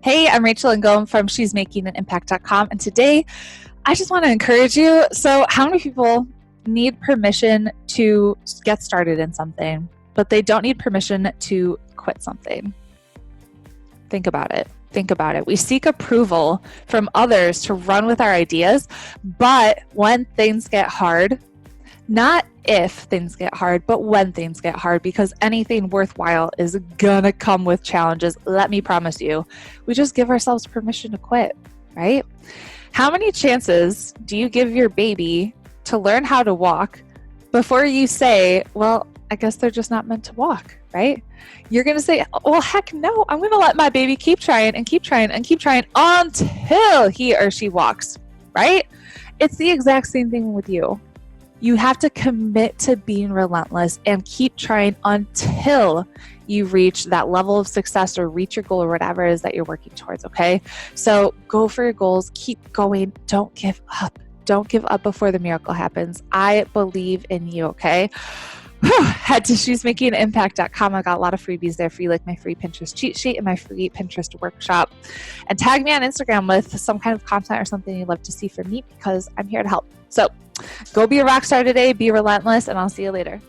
Hey, I'm Rachel and Ngom from She's Making an Impact.com, and today I just want to encourage you. So, how many people need permission to get started in something, but they don't need permission to quit something? Think about it. Think about it. We seek approval from others to run with our ideas, but when things get hard, not if things get hard, but when things get hard, because anything worthwhile is gonna come with challenges. Let me promise you. We just give ourselves permission to quit, right? How many chances do you give your baby to learn how to walk before you say, well, I guess they're just not meant to walk, right? You're gonna say, well, heck no, I'm gonna let my baby keep trying and keep trying and keep trying until he or she walks, right? It's the exact same thing with you. You have to commit to being relentless and keep trying until you reach that level of success or reach your goal or whatever it is that you're working towards, okay? So go for your goals, keep going, don't give up. Don't give up before the miracle happens. I believe in you, okay? Head to shesmakinganimpact.com. I got a lot of freebies there for you, like my free Pinterest cheat sheet and my free Pinterest workshop. And tag me on Instagram with some kind of content or something you'd love to see from me, because I'm here to help. So go be a rock star today, be relentless, and I'll see you later.